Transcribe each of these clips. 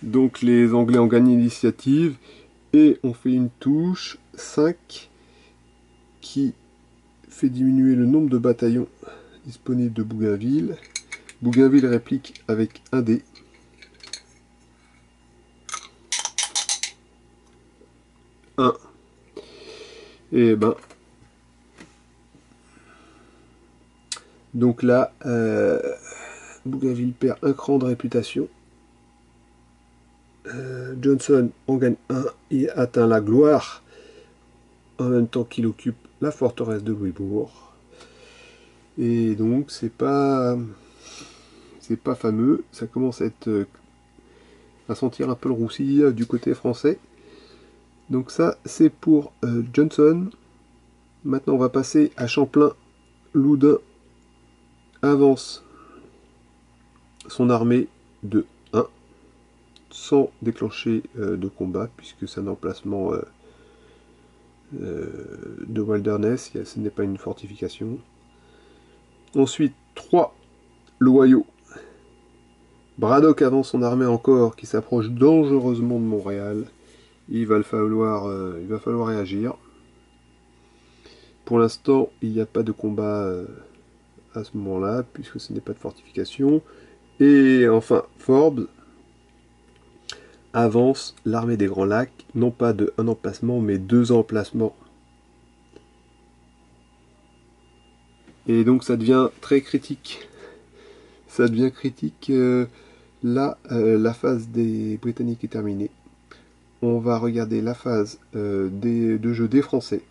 Donc les Anglais en gagnent l'initiative et on fait une touche 5 qui fait diminuer le nombre de bataillons disponibles de Bougainville. Bougainville réplique avec un dé. Un. Et ben. Donc là, Bougainville perd un cran de réputation. Johnson en gagne un et atteint la gloire en même temps qu'il occupe la forteresse de Louisbourg. Et donc c'est pas fameux, ça commence à sentir un peu le roussi du côté français. Donc ça c'est pour Johnson. Maintenant on va passer à Champlain. Loudun avance son armée de 1 sans déclencher de combat puisque c'est un emplacement de wilderness, ce n'est pas une fortification. Ensuite 3 loyaux. Braddock avance son armée encore qui s'approche dangereusement de Montréal. Il va falloir réagir. Pour l'instant, il n'y a pas de combat à ce moment-là, puisque ce n'est pas de fortification. Et enfin, Forbes avance l'armée des Grands Lacs, non pas de un emplacement, mais 2 emplacements. Et donc ça devient très critique. Ça devient critique. Là, la phase des Britanniques est terminée. On va regarder la phase de jeu des Français.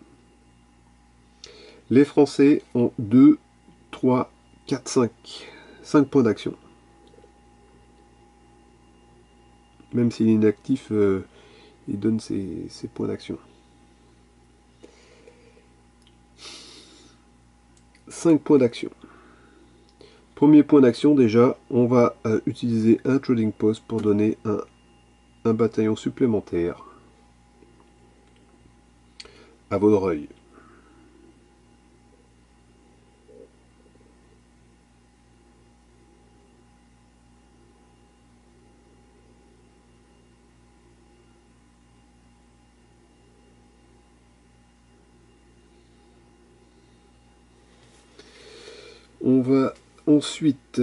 Les Français ont 2, 3, 4, 5. 5 points d'action. Même s'il est inactif, il donne ses points d'action. 5 points d'action. Premier point d'action déjà, on va utiliser un trading post pour donner un bataillon supplémentaire à Vaudreuil. On va ensuite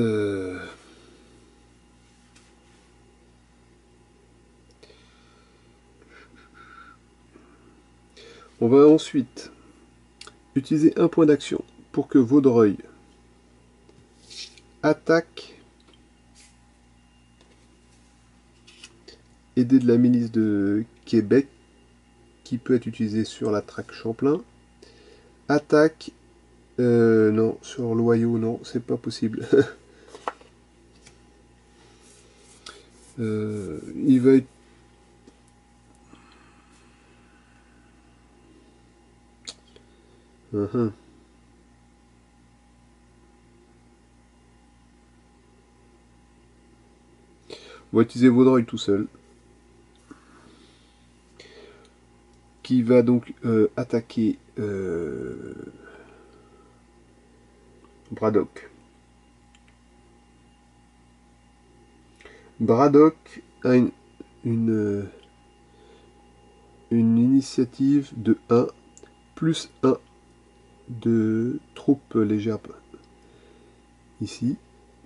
utiliser un point d'action pour que Vaudreuil attaque, aidé de la milice de Québec qui peut être utilisée sur la traque Champlain. Attaque, non, sur Loyau, non, c'est pas possible. Il va être... On va utiliser Vaudreuil tout seul. Qui va donc attaquer Braddock. Braddock a une initiative de 1 plus 1 de troupes légères ici,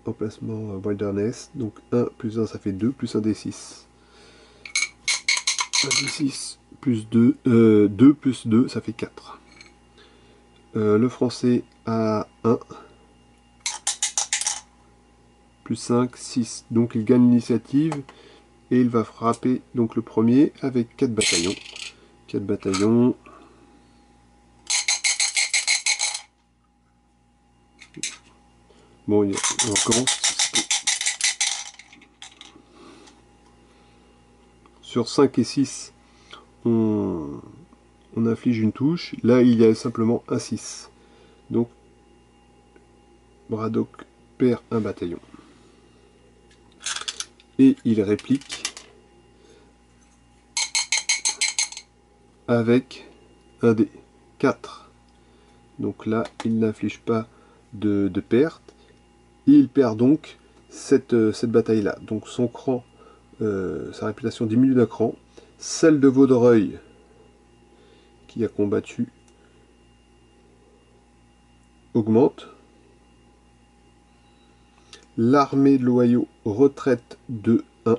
emplacement wilderness, donc 1 plus 1 ça fait 2, plus 1 des 6. 1 des 6 plus 2, 2 plus 2 ça fait 4. Le français a 1, plus 5, 6, donc il gagne l'initiative et il va frapper donc le premier avec 4 bataillons. 4 bataillons. Bon, on recommence. Sur 5 et 6, on inflige une touche. Là, il y a simplement un 6. Donc, Braddock perd un bataillon. Et il réplique avec un dé. 4. Donc là, il n'inflige pas de perte. Et il perd donc cette bataille-là. Donc son cran sa réputation diminue d'un cran. Celle de Vaudreuil, qui a combattu, augmente. L'armée de l'Ohio retraite de 1.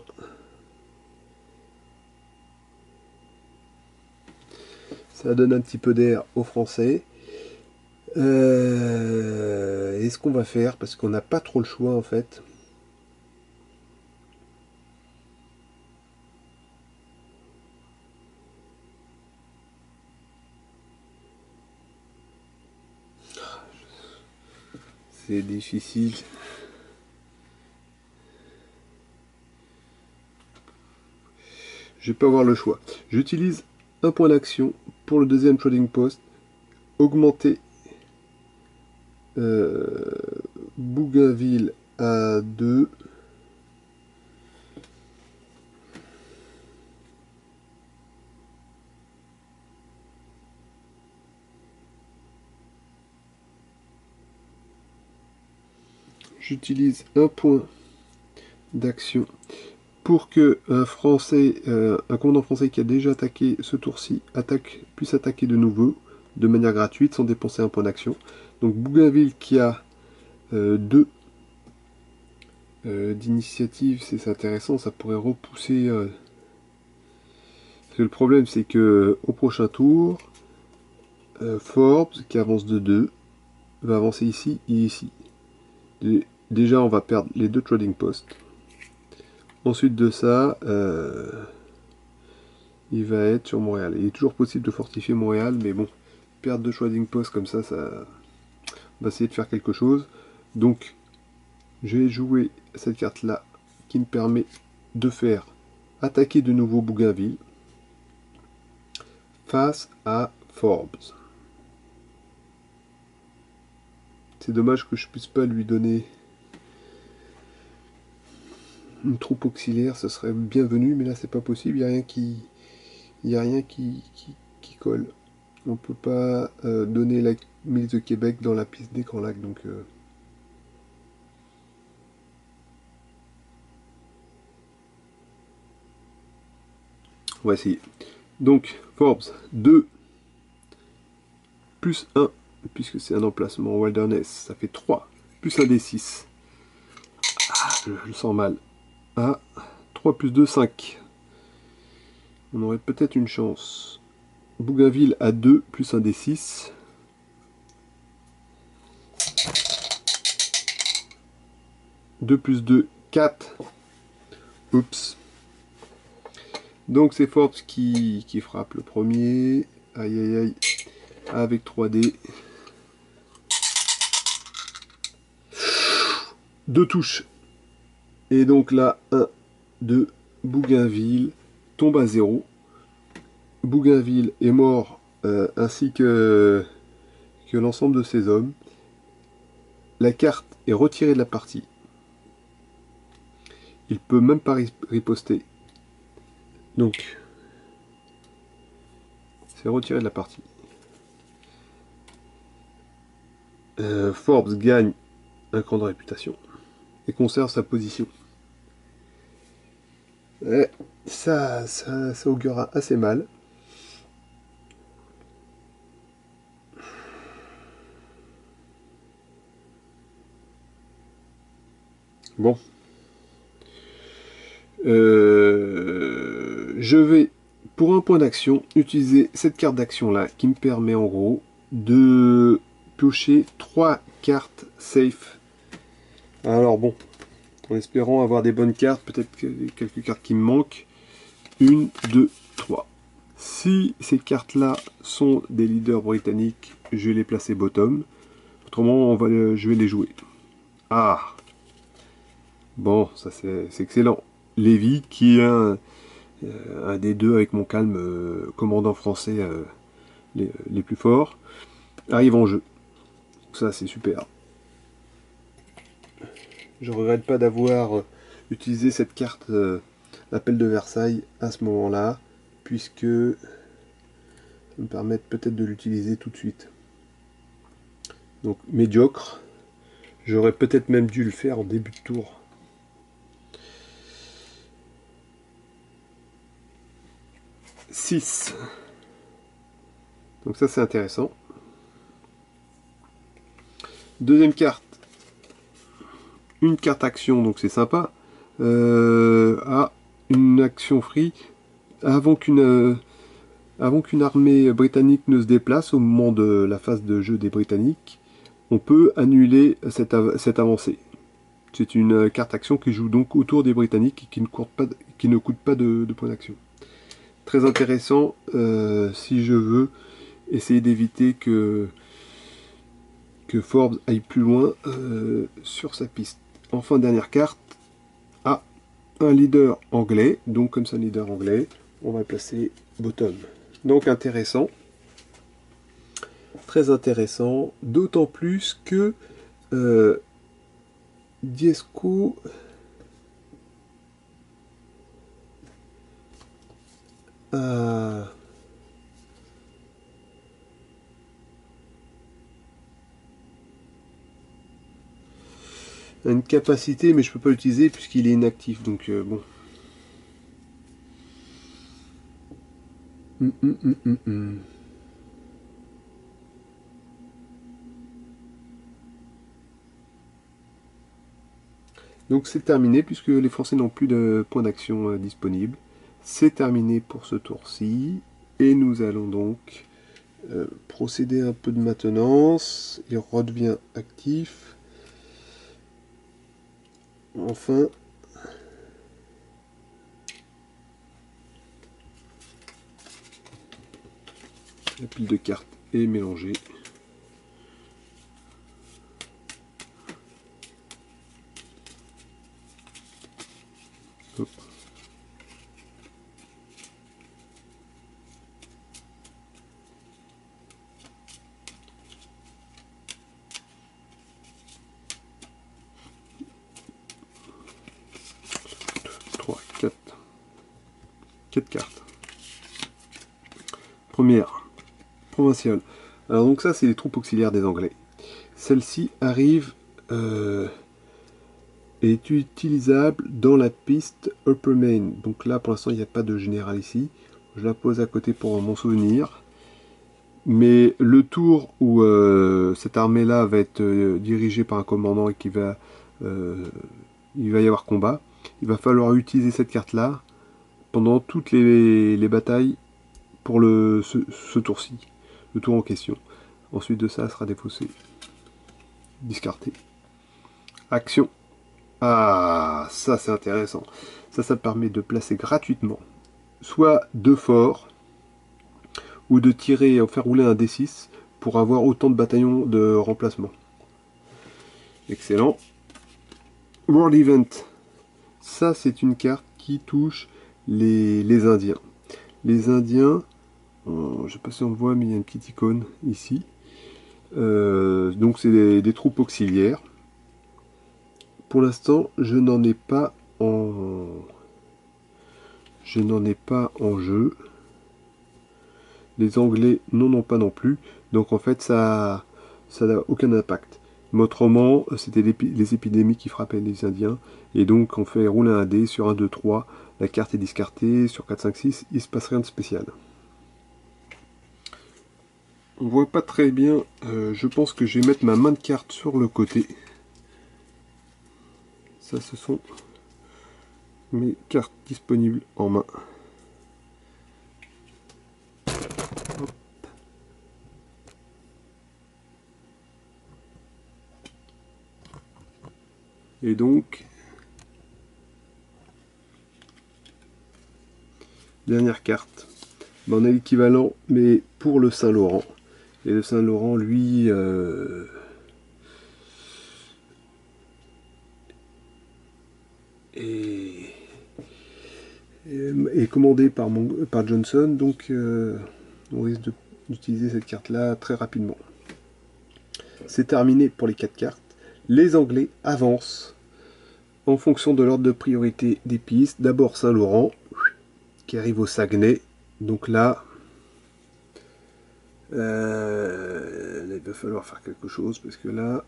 Ça donne un petit peu d'air aux Français. Est-ce qu'on va faire? Parce qu'on n'a pas trop le choix en fait. C'est difficile. Je vais pas avoir le choix. J'utilise un point d'action pour le deuxième trading post. Augmenter Bougainville à 2. J'utilise un point d'action pour que un Français, un commandant français qui a déjà attaqué ce tour-ci puisse attaquer de nouveau de manière gratuite sans dépenser un point d'action. Donc Bougainville qui a 2 d'initiative, c'est intéressant, ça pourrait repousser. Parce que le problème c'est que au prochain tour, Forbes qui avance de 2 va avancer ici et ici. Déjà on va perdre les 2 trading posts. Ensuite de ça, il va être sur Montréal. Il est toujours possible de fortifier Montréal, mais bon, perdre 2 trading posts comme ça, ça va essayer de faire quelque chose. Donc, je vais jouer cette carte-là qui me permet de faire attaquer de nouveau Bougainville face à Forbes. C'est dommage que je puisse pas lui donner une troupe auxiliaire, ce serait bienvenu, mais là c'est pas possible, il n'y a rien qui colle. On peut pas donner la milice de Québec dans la piste des Grands Lacs, donc on va essayer. Donc Forbes 2 plus 1, puisque c'est un emplacement Wilderness, ça fait 3, plus un des 6. Ah, je le sens mal. Ah, 3 plus 2, 5. On aurait peut-être une chance. Bougainville à 2, plus un des 6. Deux plus 2, 4. Oups. Donc c'est Forbes qui frappe le premier. Aïe aïe aïe. Avec 3D. 2 touches. Et donc là, 1, 2, Bougainville tombe à 0. Bougainville est mort, ainsi que l'ensemble de ses hommes. La carte est retirée de la partie. Il peut même pas riposter. Donc, c'est retiré de la partie. Forbes gagne un cran de réputation et conserve sa position. Ouais, ça augura assez mal. Bon. Je vais, pour un point d'action, utiliser cette carte d'action-là qui me permet en gros de piocher 3 cartes safe. Alors bon, en espérant avoir des bonnes cartes, peut-être quelques cartes qui me manquent. 1, 2, 3. Si ces cartes-là sont des leaders britanniques, je vais les placer bottom. Autrement, je vais les jouer. Ah! Bon, ça c'est excellent. Lévy, qui est un des 2 avec mon calme, commandant français les plus forts, arrive en jeu. Ça c'est super. Je regrette pas d'avoir utilisé cette carte l'appel de Versailles à ce moment-là, puisque ça me permet peut-être de l'utiliser tout de suite. Donc médiocre. J'aurais peut-être même dû le faire en début de tour. 6. Donc ça c'est intéressant. Deuxième carte. Une carte action, donc c'est sympa. Une action free. Avant qu'une armée britannique ne se déplace au moment de la phase de jeu des Britanniques, on peut annuler cette avancée. C'est une carte action qui joue donc autour des Britanniques et qui ne coûte pas de points d'action. Très intéressant si je veux essayer d'éviter que Forbes aille plus loin sur sa piste. Enfin, dernière carte. Un leader anglais. Donc comme c'est un leader anglais, on va le placer bottom. Donc intéressant. Très intéressant. D'autant plus que Diesco a une capacité, mais je peux pas l'utiliser puisqu'il est inactif. Donc bon. Donc c'est terminé puisque les Français n'ont plus de points d'action disponibles. C'est terminé pour ce tour-ci. Et nous allons donc procéder un peu de maintenance. Il redevient actif. Enfin. La pile de cartes est mélangée. Hop. Quatre cartes. Première, provinciale. Alors donc ça c'est les troupes auxiliaires des Anglais. Celle-ci arrive est utilisable dans la piste Upper Main. Donc là pour l'instant il n'y a pas de général ici. Je la pose à côté pour mon souvenir. Mais le tour où cette armée-là va être dirigée par un commandant et il va y avoir combat, il va falloir utiliser cette carte-là pendant toutes les batailles pour ce tour-ci, le tour en question. Ensuite de ça, elle sera défaussée. Discartée. Action. Ah, ça c'est intéressant. Ça permet de placer gratuitement soit 2 forts, ou de tirer, faire rouler un D6 pour avoir autant de bataillons de remplacement. Excellent. World Event. Ça c'est une carte qui touche les Indiens. Les Indiens, je ne sais pas si on le voit, mais il y a une petite icône ici. Donc c'est des troupes auxiliaires. Pour l'instant, je n'en ai pas en jeu. Les Anglais n'en ont pas non plus. Donc en fait, ça n'a aucun impact. Mais autrement, c'était les épidémies qui frappaient les Indiens. Et donc on fait rouler un dé sur 1, 2, 3. La carte est discartée. Sur 4, 5, 6, il ne se passe rien de spécial. On voit pas très bien. Je pense que je vais mettre ma main de carte sur le côté. Ça, ce sont mes cartes disponibles en main. Hop. Et donc, dernière carte. On a l'équivalent, mais pour le Saint-Laurent. Et le Saint-Laurent, lui, est commandé par Johnson, donc on risque d'utiliser cette carte-là très rapidement. C'est terminé pour les 4 cartes. Les Anglais avancent en fonction de l'ordre de priorité des pistes. D'abord Saint-Laurent, qui arrive au Saguenay. Donc là, il va falloir faire quelque chose, parce que là,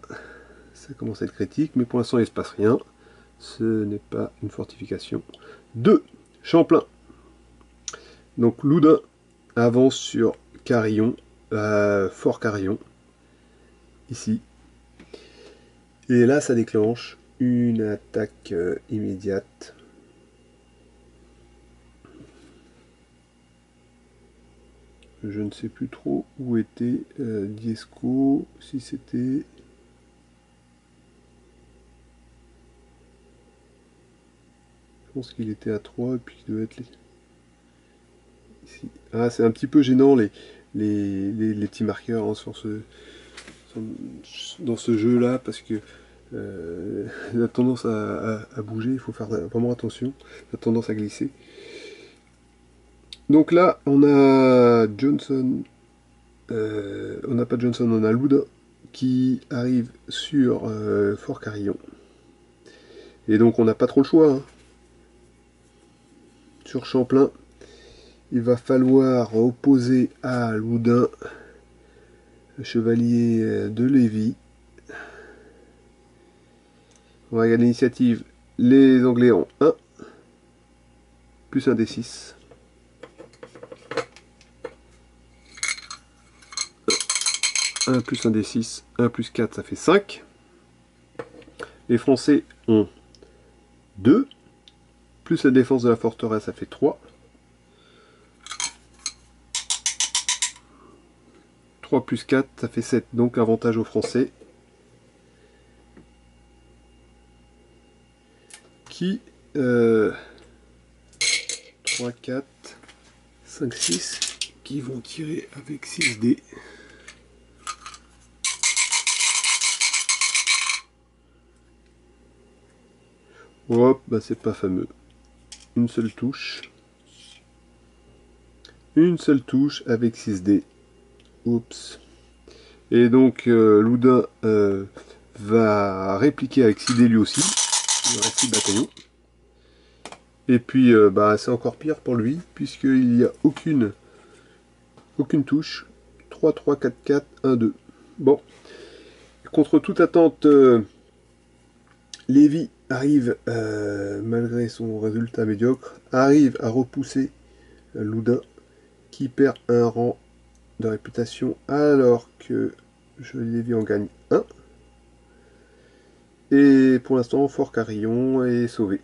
ça commence à être critique. Mais pour l'instant, il ne se passe rien. Ce n'est pas une fortification. 2. Champlain. Donc Loudun avance sur Carillon, Fort Carillon, ici. Et là, ça déclenche une attaque immédiate. Je ne sais plus trop où était Diesco, si c'était... Je pense qu'il était à 3 et puis qu'il devait être ici. Ah, c'est un petit peu gênant les petits marqueurs hein, dans ce jeu-là parce que il a tendance à bouger, il faut faire vraiment attention, il a tendance à glisser. Donc là, on a Johnson, on n'a pas Johnson, on a Loudun qui arrive sur Fort Carillon. Et donc on n'a pas trop le choix. Hein. Sur Champlain, il va falloir opposer à Loudun le chevalier de Lévis. On va regarder l'initiative. Les Anglais ont 1, plus un D6. 1 plus 1 D6, 1 plus 4, ça fait 5. Les Français ont 2, plus la défense de la forteresse, ça fait 3. 3 plus 4, ça fait 7, donc avantage aux Français. Qui 3, 4, 5, 6, qui vont tirer avec 6 dés. Hop, bah c'est pas fameux. Une seule touche. Une seule touche avec 6 dés. Oups. Et donc Loudun va répliquer avec 6 dés lui aussi. Il reste 6 bataillons. Et puis bah, c'est encore pire pour lui, puisqu'il n'y a aucune touche. 3, 3, 4, 4, 1, 2. Bon. Contre toute attente, Lévy arrive, malgré son résultat médiocre, arrive à repousser Loudun, qui perd un rang de réputation, alors que Lévy en gagne 1. Et pour l'instant, Fort Carillon est sauvé.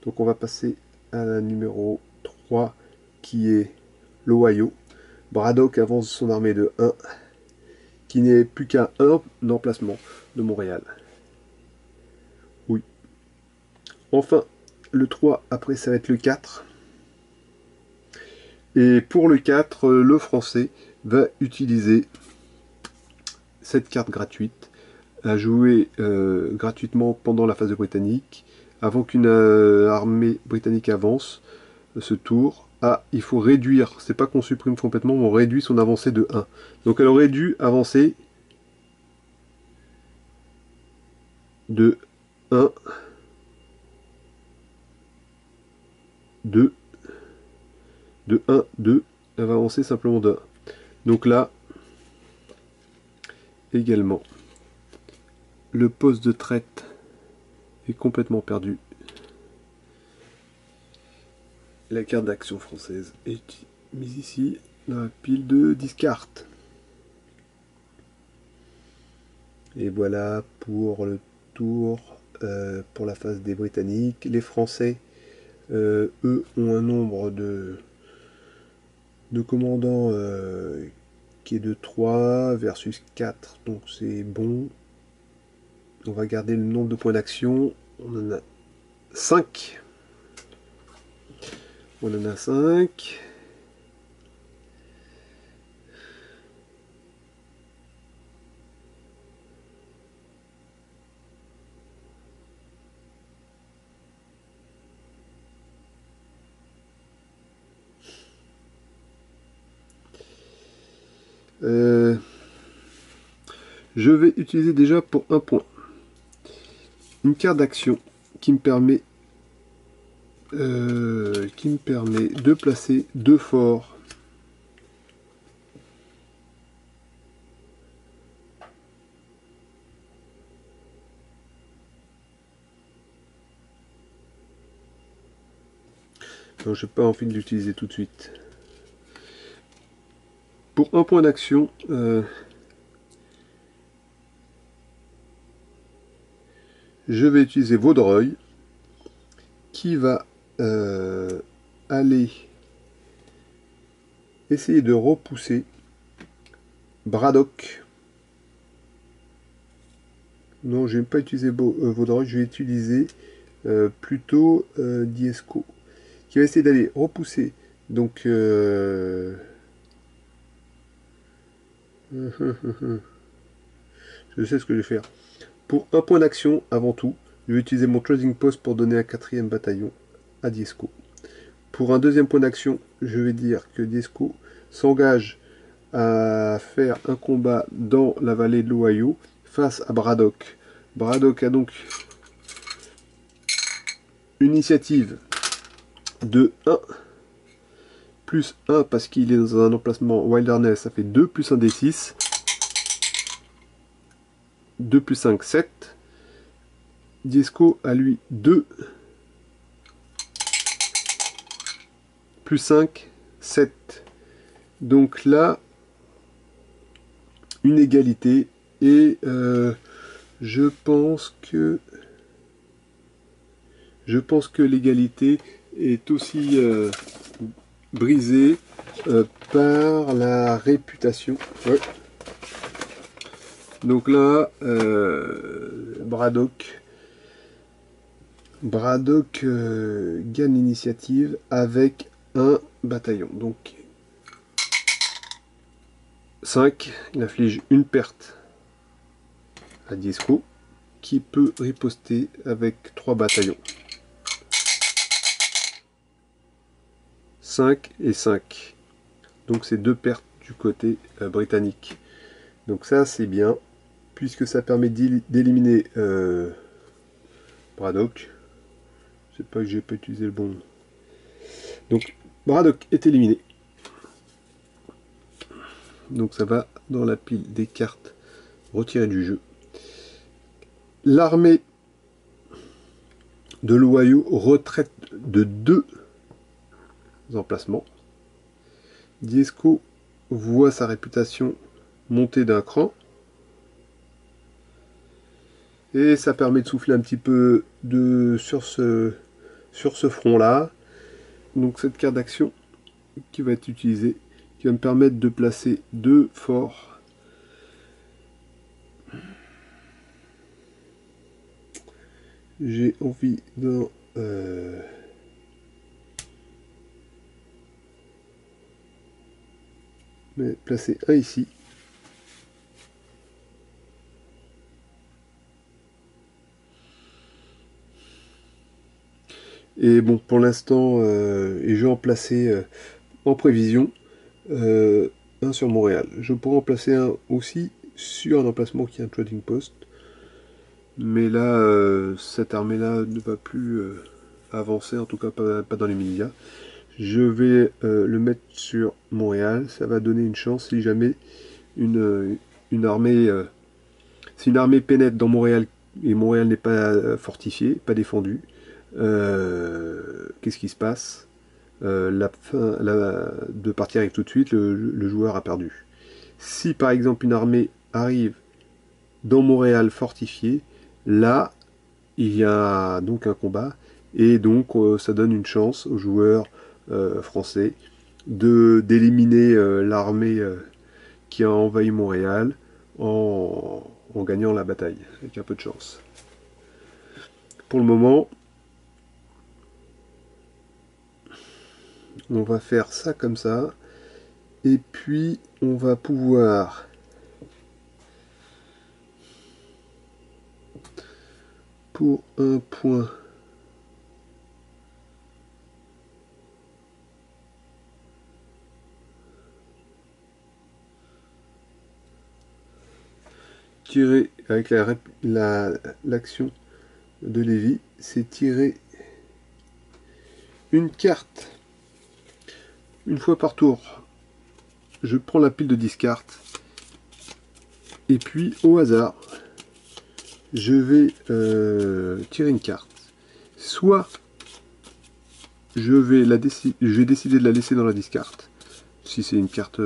Donc on va passer à la numéro 3, qui est l'Ohio. Braddock avance son armée de 1, qui n'est plus qu'à 1 emplacement de Montréal. Oui. Enfin, le 3, après ça va être le 4. Et pour le 4, le français va utiliser cette carte gratuite à jouer gratuitement pendant la phase de Britannique, avant qu'une armée britannique avance ce tour. Ah, il faut réduire, c'est pas qu'on supprime complètement, mais on réduit son avancée de 1. Donc elle aurait dû avancer de 1, 2, de 1, 2, elle va avancer simplement de 1. Donc là, également, le poste de traite est complètement perdu. La carte d'action française est mise ici dans la pile de discard. Et voilà pour le tour pour la phase des Britanniques. Les Français, eux, ont un nombre de commandants qui est de 3 versus 4, donc c'est bon. On va garder le nombre de points d'action. On en a 5. On en a 5. Je vais utiliser déjà pour un point une carte d'action qui me permet de placer 2 forts. Non, j'ai pas envie de l'utiliser tout de suite. Pour un point d'action, je vais utiliser Vaudreuil, qui va aller essayer de repousser Braddock. Non, je ne vais pas utiliser Vaudreuil, je vais utiliser plutôt Diesco, qui va essayer d'aller repousser. Donc, je sais ce que je vais faire. Pour un point d'action, avant tout, je vais utiliser mon trading post pour donner un 4e bataillon à Diesco. Pour un deuxième point d'action, je vais dire que Diesco s'engage à faire un combat dans la vallée de l'Ohio face à Braddock. Braddock a donc une initiative de 1 plus 1 parce qu'il est dans un emplacement Wilderness, ça fait 2 plus 1 des 6. 2 plus 5, 7. Diesco a lui 2 plus 5, 7. Donc là, une égalité. Et je pense que l'égalité est aussi brisée par la réputation. Ouais. Donc là, Braddock gagne l'initiative avec un bataillon. Donc 5, il inflige une perte à Diesco, qui peut riposter avec 3 bataillons. 5 et 5. Donc c'est 2 pertes du côté britannique. Donc ça c'est bien, puisque ça permet d'éliminer Braddock. Je sais pas que j'ai pas utilisé le bon. Donc Braddock est éliminé. Donc ça va dans la pile des cartes retirées du jeu. L'armée de l'Ohio retraite de 2 emplacements. Diesco voit sa réputation monter d'un cran. Et ça permet de souffler un petit peu sur ce front-là. Donc cette carte d'action qui va être utilisée, qui va me permettre de placer 2 forts. J'ai envie d'en placer un ici. Et bon, pour l'instant, et je vais en placer en prévision un sur Montréal. Je pourrais en placer un aussi sur un emplacement qui est un trading post. Mais là, cette armée-là ne va plus avancer, en tout cas pas dans les médias. Je vais le mettre sur Montréal. Ça va donner une chance si jamais une armée, si une armée pénètre dans Montréal et Montréal n'est pas fortifié, pas défendu. Qu'est-ce qui se passe? De partir avec tout de suite, le joueur a perdu. Si par exemple une armée arrive dans Montréal fortifié, là il y a donc un combat et donc ça donne une chance aux joueurs français d'éliminer l'armée qui a envahi Montréal en gagnant la bataille avec un peu de chance. Pour le moment, on va faire ça comme ça. Et puis, on va pouvoir pour un point tirer avec l'action de Lévy, c'est tirer une carte une fois par tour. Je prends la pile de 10 cartes et puis au hasard je vais tirer une carte. Soit j'ai décidé de la laisser dans la discard, si c'est une carte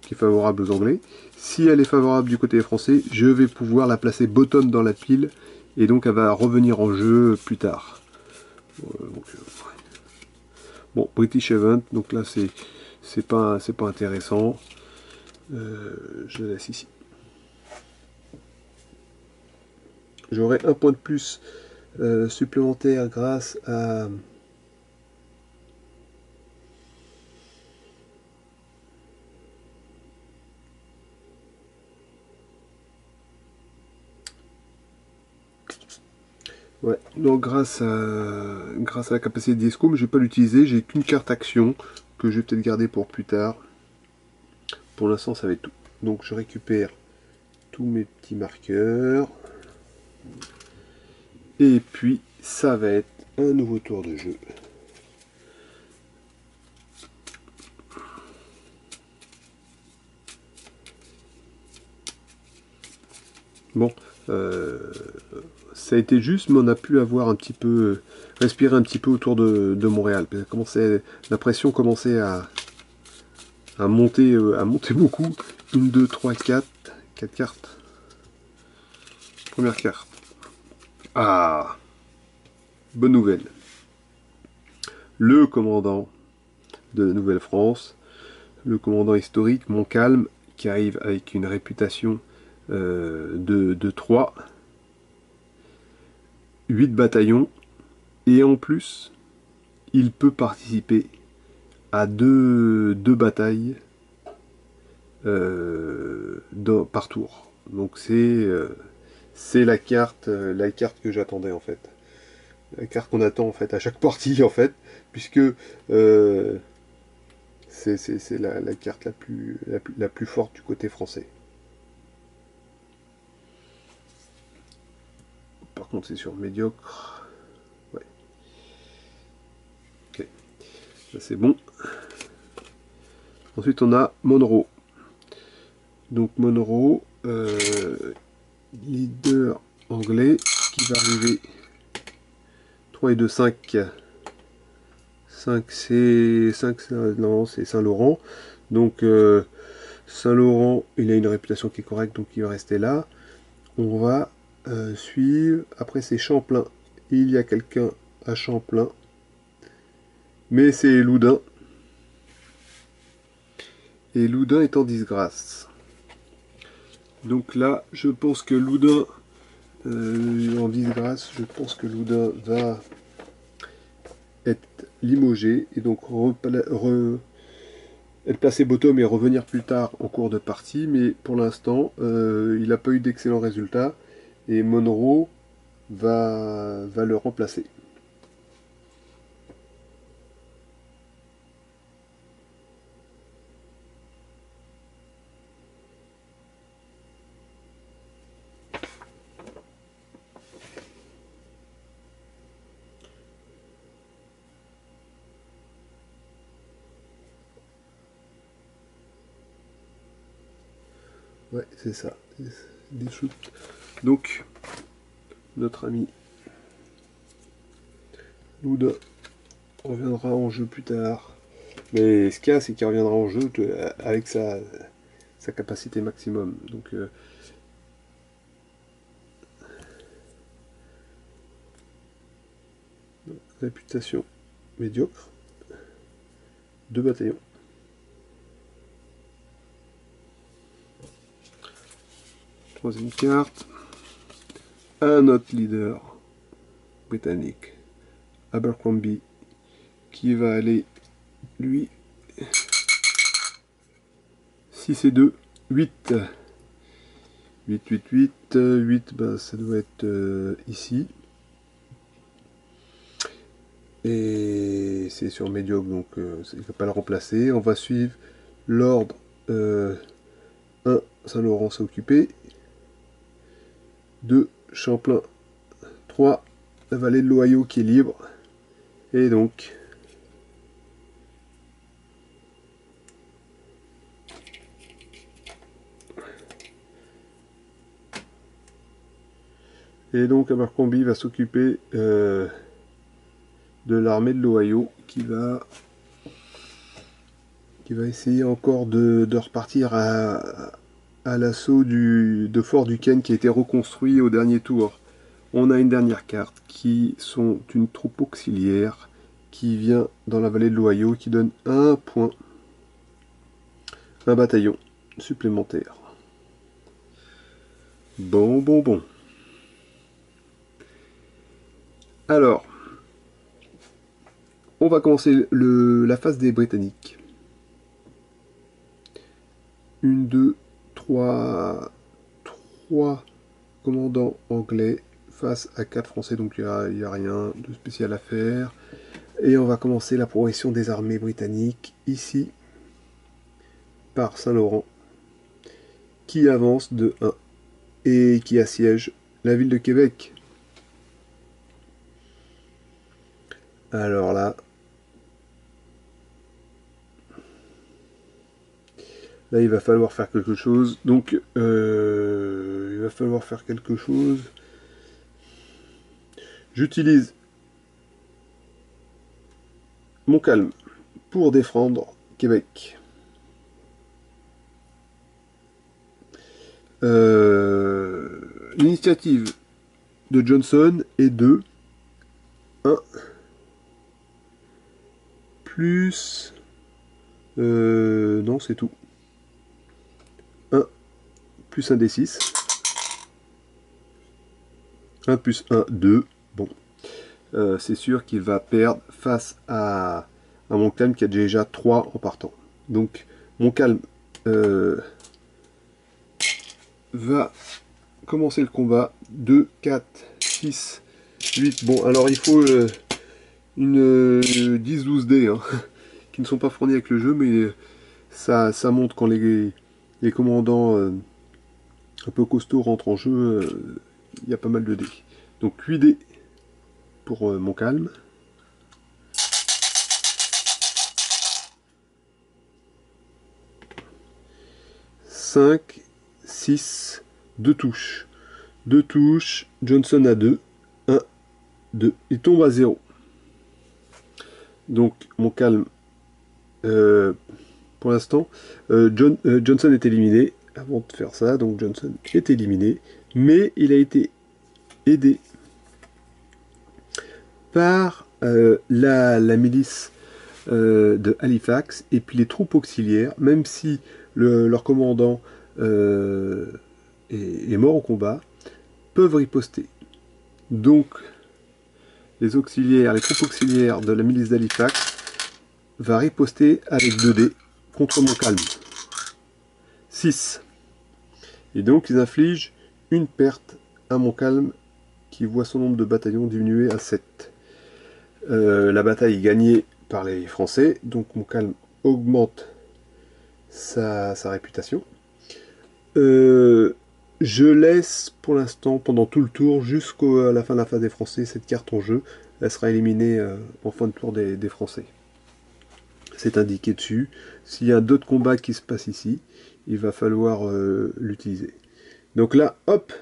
qui est favorable aux Anglais. Si elle est favorable du côté français, je vais pouvoir la placer bottom dans la pile, et donc elle va revenir en jeu plus tard. Bon, British Event, donc là c'est pas intéressant. Je la laisse ici. J'aurai un point de plus supplémentaire grâce à ouais, donc grâce à la capacité de Disco, mais je vais pas l'utiliser, j'ai qu'une carte action que je vais peut-être garder pour plus tard. Pour l'instant ça va être tout. Donc je récupère tous mes petits marqueurs. Et puis ça va être un nouveau tour de jeu. Bon, ça a été juste, mais on a pu avoir un petit peu, respirer un petit peu autour de Montréal. La pression commençait à monter beaucoup. 1, 2, 3, 4, 4 cartes. Première carte. Ah, bonne nouvelle. Le commandant de la Nouvelle-France, le commandant historique, Montcalm, qui arrive avec une réputation de 3, 8 bataillons, et en plus, il peut participer à deux batailles par tour. Donc c'est la carte que j'attendais en fait. La carte qu'on attend en fait à chaque partie en fait, puisque c'est la carte la plus forte du côté français. Par contre c'est sur médiocre. Ouais. Ok. Ça c'est bon. Ensuite on a Monroe. Donc Monroe, leader anglais, qui va arriver 3 et 2, 5. 5 c'est non, c'est Saint-Laurent. Donc Saint-Laurent, il a une réputation qui est correcte, donc il va rester là. On va suivre. Après c'est Champlain. Il y a quelqu'un à Champlain. Mais c'est Loudun. Et Loudun est en disgrâce. Donc là, je pense que Loudun en disgrâce, je pense que Loudun va être limogé et donc être placé bottom et revenir plus tard en cours de partie, mais pour l'instant, il n'a pas eu d'excellents résultats et Monroe va le remplacer. Ouais, c'est ça. Des shoots. Donc, notre ami Loudun reviendra en jeu plus tard. Mais ce qu'il y a, c'est qu'il reviendra en jeu avec sa capacité maximum. Donc, réputation médiocre. 2 bataillons. Troisième carte. Un autre leader britannique, Abercrombie, qui va aller, lui, 6 et 2, 8. 8, 8, 8, 8, ben, ça doit être ici. Et c'est sur médiocre, donc il ne va pas le remplacer. On va suivre l'ordre 1, Saint-Laurent s'est occupé. 2, Champlain. 3, la vallée de l'Ohio qui est libre. Et donc, Abercrombie va s'occuper de l'armée de l'Ohio qui va essayer encore de repartir à l'assaut de Fort Duquesne qui a été reconstruit au dernier tour. On a une dernière carte qui sont une troupe auxiliaire qui vient dans la vallée de l'Ohio qui donne un point, un bataillon supplémentaire. Bon. Alors, on va commencer la phase des Britanniques. 1, 2, 3 commandants anglais face à 4 français, donc il n'y a rien de spécial à faire. Et on va commencer la progression des armées britanniques ici par Saint-Laurent qui avance de 1 et qui assiège la ville de Québec. Alors là, il va falloir faire quelque chose. Donc, il va falloir faire quelque chose. J'utilise Montcalm pour défendre Québec. L'initiative de Johnson est de 1 plus... non, c'est tout. 1 plus 1 des 6. 1 plus 1, 2. Bon. C'est sûr qu'il va perdre face à Montcalm qui a déjà 3 en partant. Donc, Montcalm va commencer le combat. 2, 4, 6, 8. Bon, alors il faut une 10-12 dés hein, qui ne sont pas fournis avec le jeu, mais ça montre quand les commandants un peu costauds rentrent en jeu, il y a pas mal de dés. Donc 8 dés pour Montcalm. 5, 6, 2 touches. 2 touches, Johnson a 2. 1, 2. Il tombe à 0. Donc, Montcalm, pour l'instant, Johnson est éliminé. Avant de faire ça, donc Johnson est éliminé. Mais il a été aidé par la milice de Halifax et puis les troupes auxiliaires, même si leur commandant est mort au combat, peuvent riposter. Donc, les troupes auxiliaires de la milice d'Halifax va riposter avec 2 dés contre Montcalm. 6. Et donc, ils infligent une perte à Montcalm qui voit son nombre de bataillons diminuer à 7. La bataille est gagnée par les Français, donc Montcalm augmente sa réputation. Je laisse pour l'instant, pendant tout le tour, jusqu'à la fin de la phase des Français, cette carte en jeu. Elle sera éliminée en fin de tour des Français. C'est indiqué dessus. S'il y a d'autres combats qui se passent ici, il va falloir l'utiliser. Donc là, hop,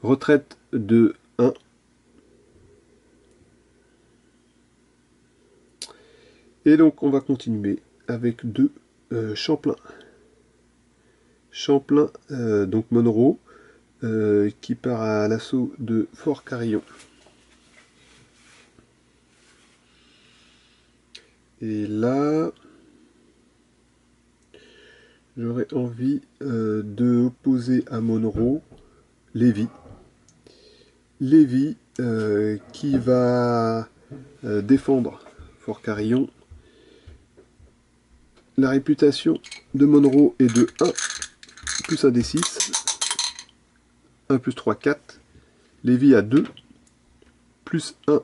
retraite de 1. Et donc on va continuer avec 2 Champlain. Champlain, donc Monroe, qui part à l'assaut de Fort Carillon. Et là, j'aurais envie de opposer à Monroe Lévis. Lévis qui va défendre Fort Carillon. La réputation de Monroe est de 1 plus 1 des 6. 1 plus 3, 4. Lévis a 2 plus 1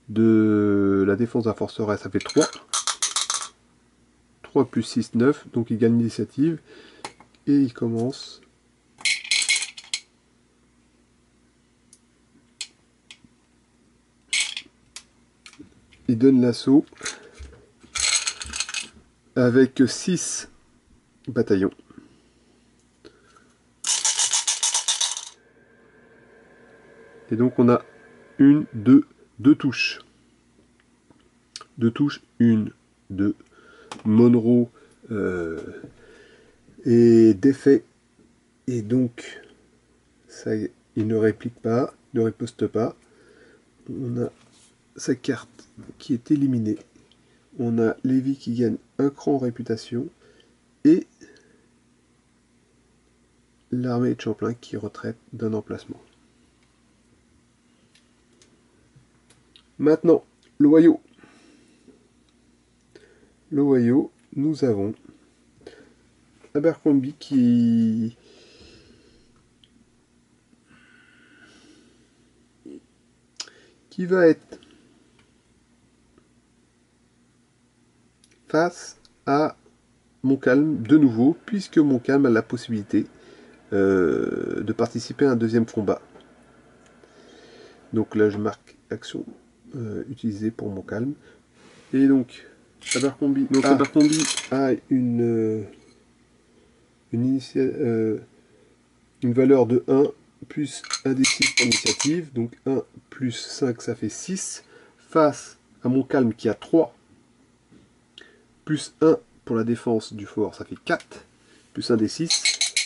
de la défense d'un forceresse, ça fait 3. 3 plus 6, 9. Donc il gagne l'initiative. Et il commence. Il donne l'assaut avec 6 bataillons. Et donc on a une, deux touches. Deux touches, une, deux. Monroe est défait. Et donc, ça, il ne réplique pas, ne riposte pas. On a sa carte qui est éliminée. On a Lévy qui gagne un cran en réputation. Et l'armée de Champlain qui retraite d'un emplacement. Maintenant, l'Ohio. L'Ohio, nous avons Abercrombie qui va être face à Montcalm de nouveau, puisque Montcalm a la possibilité de participer à un deuxième combat. Donc là je marque action utilisée pour Montcalm. Et donc Abercrombie, a une valeur de 1 plus 1 des 6 pour l'initiative. Donc 1 plus 5 ça fait 6. Face à Montcalm qui a 3 plus 1 pour la défense du fort, ça fait 4, plus 1 des 6.